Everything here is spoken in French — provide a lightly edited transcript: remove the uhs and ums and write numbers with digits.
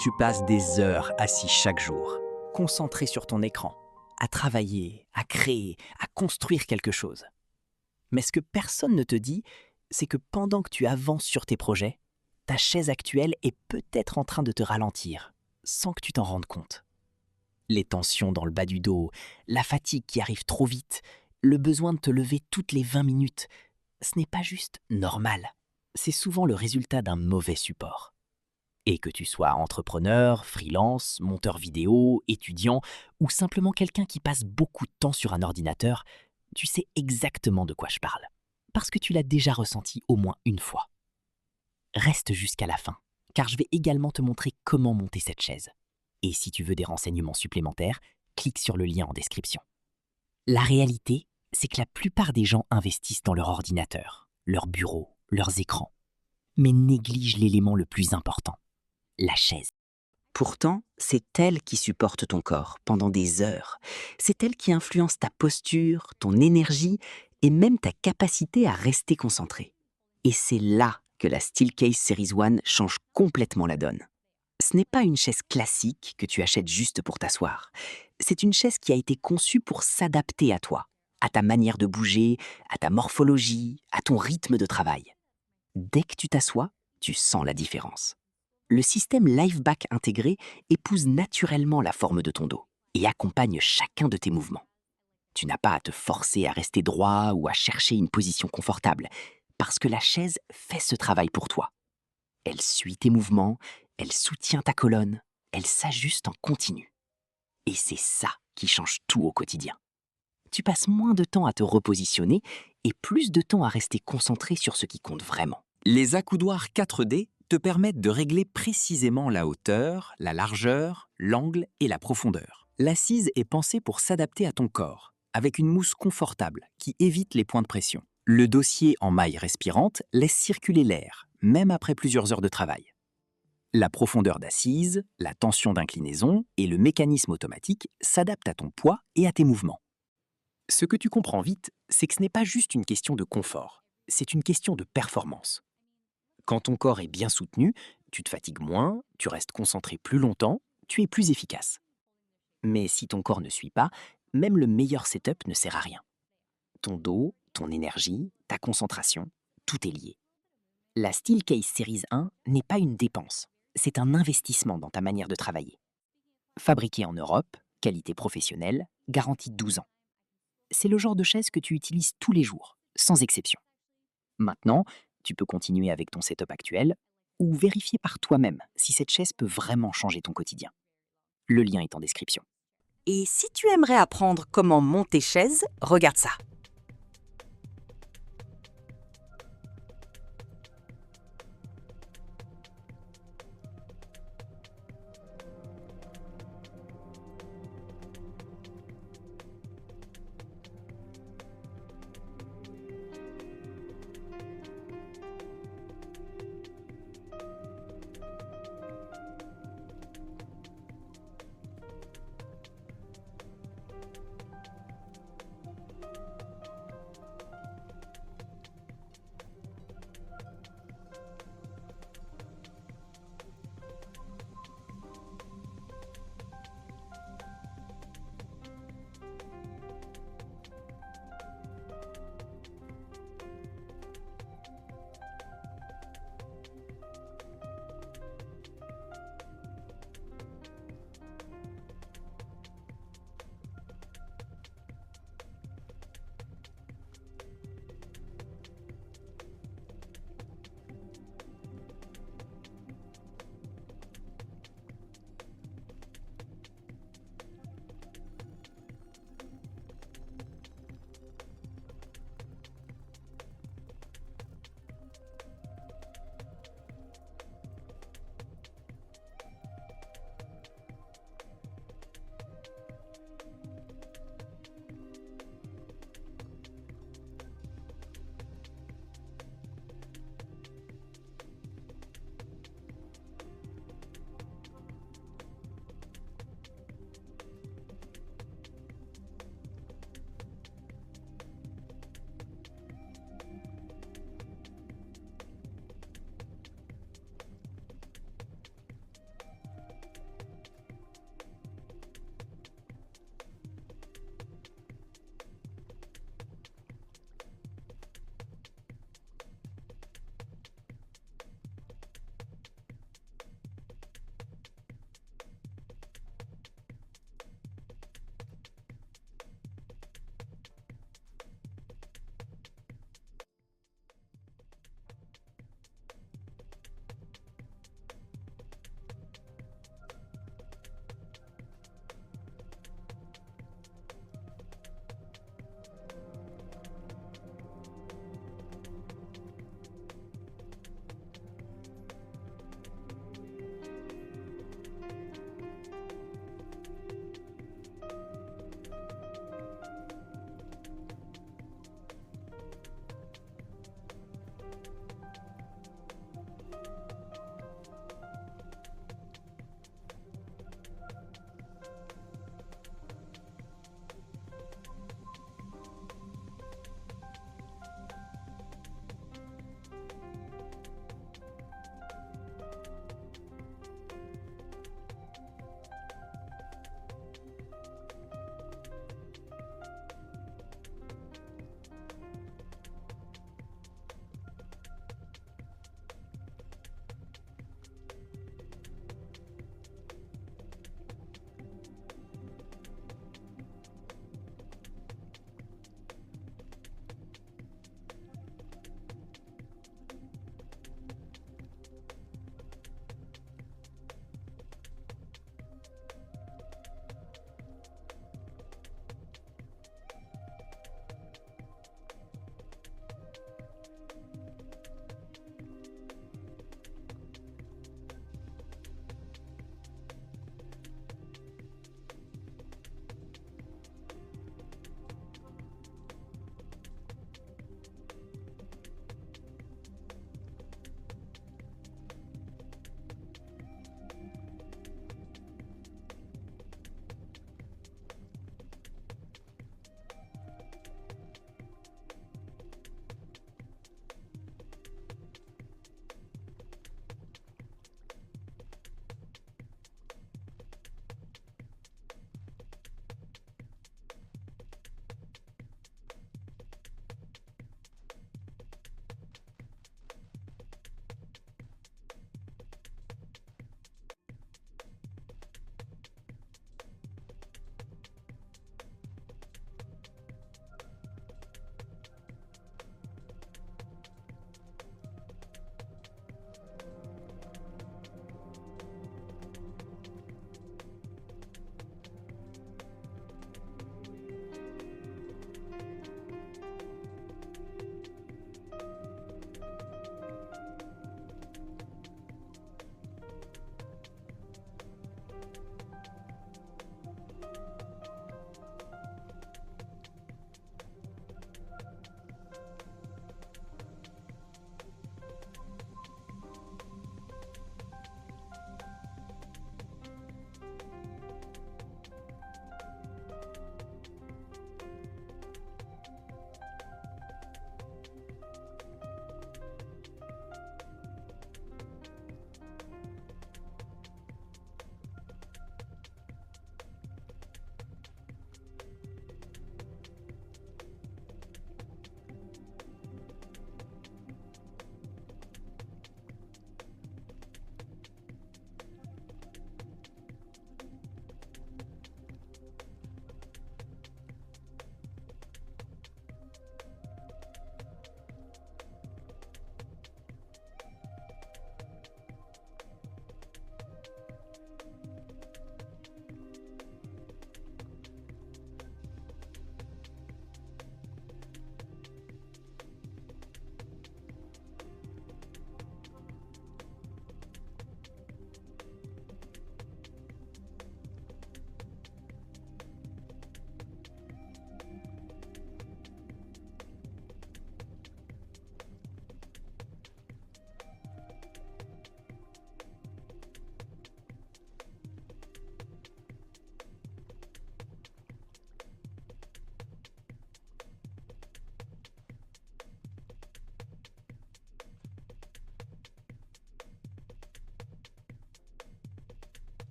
Tu passes des heures assis chaque jour, concentré sur ton écran, à travailler, à créer, à construire quelque chose. Mais ce que personne ne te dit, c'est que pendant que tu avances sur tes projets, ta chaise actuelle est peut-être en train de te ralentir, sans que tu t'en rendes compte. Les tensions dans le bas du dos, la fatigue qui arrive trop vite, le besoin de te lever toutes les 20 minutes, ce n'est pas juste normal. C'est souvent le résultat d'un mauvais support. Et que tu sois entrepreneur, freelance, monteur vidéo, étudiant ou simplement quelqu'un qui passe beaucoup de temps sur un ordinateur, tu sais exactement de quoi je parle. Parce que tu l'as déjà ressenti au moins une fois. Reste jusqu'à la fin, car je vais également te montrer comment monter cette chaise. Et si tu veux des renseignements supplémentaires, clique sur le lien en description. La réalité, c'est que la plupart des gens investissent dans leur ordinateur, leur bureau, leurs écrans, mais négligent l'élément le plus important, la chaise. Pourtant, c'est elle qui supporte ton corps pendant des heures. C'est elle qui influence ta posture, ton énergie et même ta capacité à rester concentré. Et c'est là que la Steelcase Series 1 change complètement la donne. Ce n'est pas une chaise classique que tu achètes juste pour t'asseoir. C'est une chaise qui a été conçue pour s'adapter à toi, à ta manière de bouger, à ta morphologie, à ton rythme de travail. Dès que tu t'assois, tu sens la différence. Le système LifeBack intégré épouse naturellement la forme de ton dos et accompagne chacun de tes mouvements. Tu n'as pas à te forcer à rester droit ou à chercher une position confortable, parce que la chaise fait ce travail pour toi. Elle suit tes mouvements, elle soutient ta colonne, elle s'ajuste en continu. Et c'est ça qui change tout au quotidien. Tu passes moins de temps à te repositionner et plus de temps à rester concentré sur ce qui compte vraiment. Les accoudoirs 4D te permettent de régler précisément la hauteur, la largeur, l'angle et la profondeur. L'assise est pensée pour s'adapter à ton corps, avec une mousse confortable qui évite les points de pression. Le dossier en maille respirante laisse circuler l'air, même après plusieurs heures de travail. La profondeur d'assise, la tension d'inclinaison et le mécanisme automatique s'adaptent à ton poids et à tes mouvements. Ce que tu comprends vite, c'est que ce n'est pas juste une question de confort, c'est une question de performance. Quand ton corps est bien soutenu, tu te fatigues moins, tu restes concentré plus longtemps, tu es plus efficace. Mais si ton corps ne suit pas, même le meilleur setup ne sert à rien. Ton dos, ton énergie, ta concentration, tout est lié. La Steelcase Series 1 n'est pas une dépense, c'est un investissement dans ta manière de travailler. Fabriquée en Europe, qualité professionnelle, garantie 12 ans. C'est le genre de chaise que tu utilises tous les jours, sans exception. Maintenant, tu peux continuer avec ton setup actuel ou vérifier par toi-même si cette chaise peut vraiment changer ton quotidien. Le lien est en description. Et si tu aimerais apprendre comment monter chaise, regarde ça.